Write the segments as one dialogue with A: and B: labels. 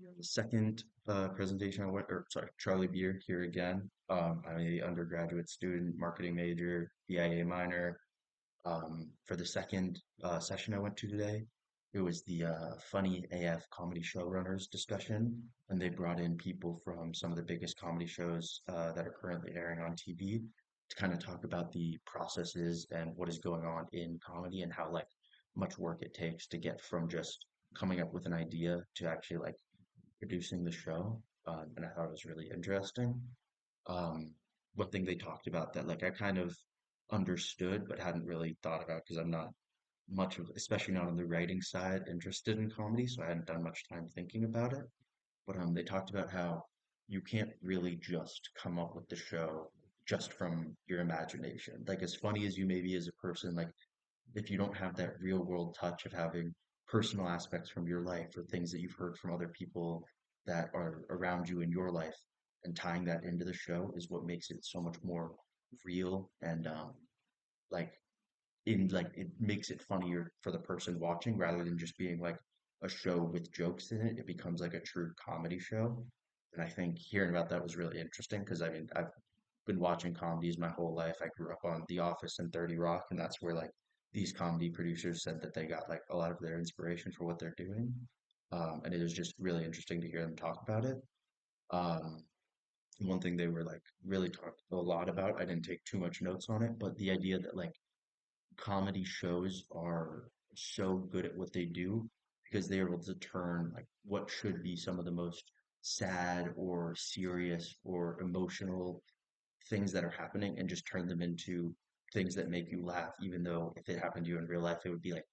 A: The second presentation I went, or sorry, Charlie Beer here again. I'm a undergraduate student, marketing major, BIA minor. For the second session I went to today, it was the Funny AF comedy showrunners discussion, and they brought in people from some of the biggest comedy shows that are currently airing on TV to kind of talk about the processes and what is going on in comedy and how like much work it takes to get from just coming up with an idea to actually like producing the show, and I thought it was really interesting. Um, One thing they talked about that like I kind of understood but hadn't really thought about because I'm not much of, especially not on the writing side, interested in comedy, so I hadn't done much time thinking about it. But they talked about how you can't really just come up with the show just from your imagination. Like as funny as you may be as a person, like if you don't have that real world touch of having personal aspects from your life or things that you've heard from other people that are around you in your life and tying that into the show is what makes it so much more real and like in like it makes it funnier for the person watching rather than just being like a show with jokes in it. It becomes like a true comedy show. And I think hearing about that was really interesting because I mean I've been watching comedies my whole life. I grew up on The Office and 30 Rock, and that's where like these comedy producers said that they got like a lot of their inspiration for what they're doing. And it was just really interesting to hear them talk about it. Um, One thing they were like really talked a lot about, I didn't take too much notes on it, but the idea that like comedy shows are so good at what they do because they're able to turn like what should be some of the most sad or serious or emotional things that are happening and just turn them into things that make you laugh, even though if it happened to you in real life, it would be like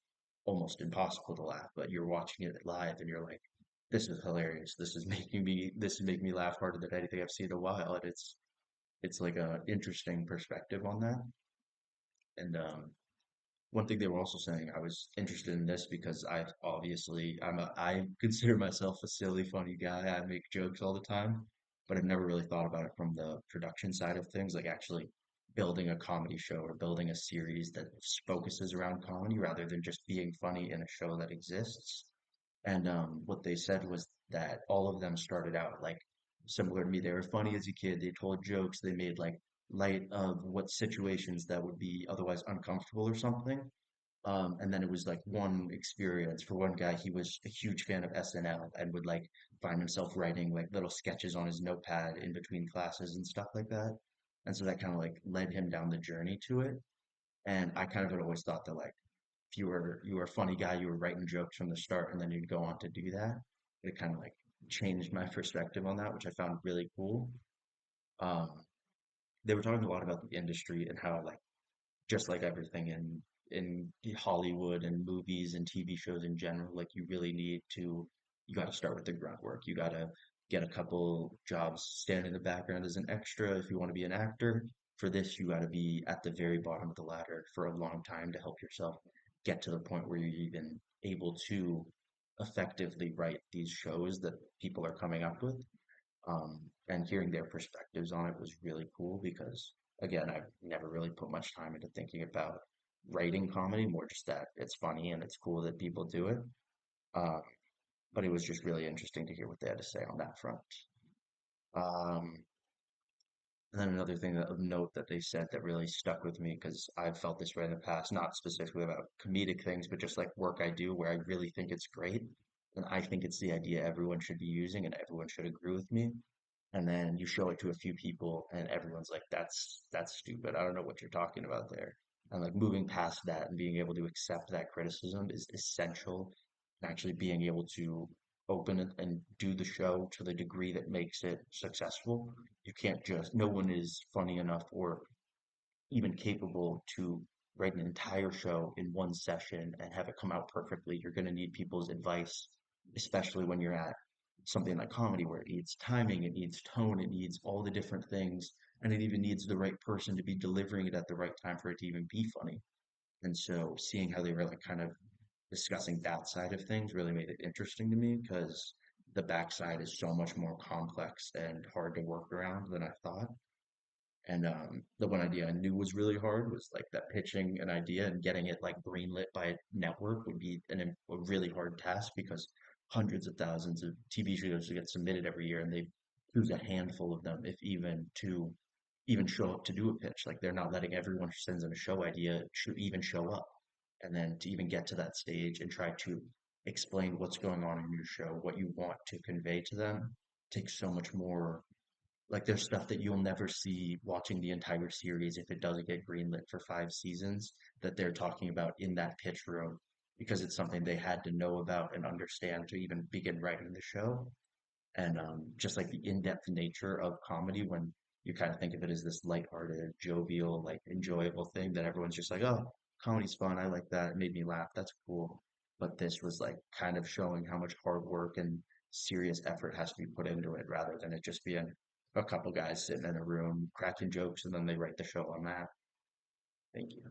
A: almost impossible to laugh. But you're watching it live and you're like, this is hilarious. This is making me laugh harder than anything I've seen in a while. And it's like a interesting perspective on that. And one thing they were also saying, I was interested in this because I consider myself a silly, funny guy. I make jokes all the time, but I've never really thought about it from the production side of things, like actually building a comedy show or building a series that focuses around comedy rather than just being funny in a show that exists. And what they said was that all of them started out like similar to me. They were funny as a kid. They told jokes. They made like light of what situations that would be otherwise uncomfortable or something. And then it was like one experience for one guy. He was a huge fan of SNL and would like find himself writing like little sketches on his notepad in between classes and stuff like that. And so that kind of like led him down the journey to it. And I kind of had always thought that like if you were a funny guy, you were writing jokes from the start, and then you'd go on to do that. It kind of like changed my perspective on that, which I found really cool. Um, they were talking a lot about the industry and how like just like everything in Hollywood and movies and TV shows in general, like you got to start with the grunt work. You got to get a couple jobs, stand in the background as an extra if you want to be an actor. For this, you got to be at the very bottom of the ladder for a long time to help yourself get to the point where you're even able to effectively write these shows that people are coming up with. And hearing their perspectives on it was really cool because, again, I've never really put much time into thinking about writing comedy, more just that it's funny and it's cool that people do it. Uh, but it was just really interesting to hear what they had to say on that front. Um, and then another thing that of note that they said that really stuck with me because I've felt this way in the past, not specifically about comedic things, but just like work I do where I really think it's great. And I think it's the idea everyone should be using and everyone should agree with me. And then you show it to a few people and everyone's like, that's stupid. I don't know what you're talking about there. And like moving past that and being able to accept that criticism is essential. And actually being able to open it and do the show to the degree that makes it successful. You can't just, no one is funny enough or even capable to write an entire show in one session and have it come out perfectly. You're going to need people's advice, especially when you're at something like comedy where it needs timing, it needs tone, it needs all the different things, and it even needs the right person to be delivering it at the right time for it to even be funny. And so seeing how they were like kind of discussing that side of things really made it interesting to me because the backside is so much more complex and hard to work around than I thought. And the one idea I knew was really hard was like that pitching an idea and getting it like greenlit by a network would be a really hard task because hundreds of thousands of TV shows that get submitted every year, and they choose a handful of them, if even, to even show up to do a pitch. Like they're not letting everyone who sends in a show idea should even show up, and then to even get to that stage and try to explain what's going on in your show, what you want to convey to them, takes so much more. Like there's stuff that you'll never see watching the entire series if it doesn't get greenlit for 5 seasons that they're talking about in that pitch room because it's something they had to know about and understand to even begin writing the show. And just like the in-depth nature of comedy when you kind of think of it as this lighthearted, jovial, like enjoyable thing that everyone's just like, oh, comedy's fun. I like that. It made me laugh. That's cool. But this was like kind of showing how much hard work and serious effort has to be put into it rather than it just being a couple guys sitting in a room cracking jokes and then they write the show on that. Thank you.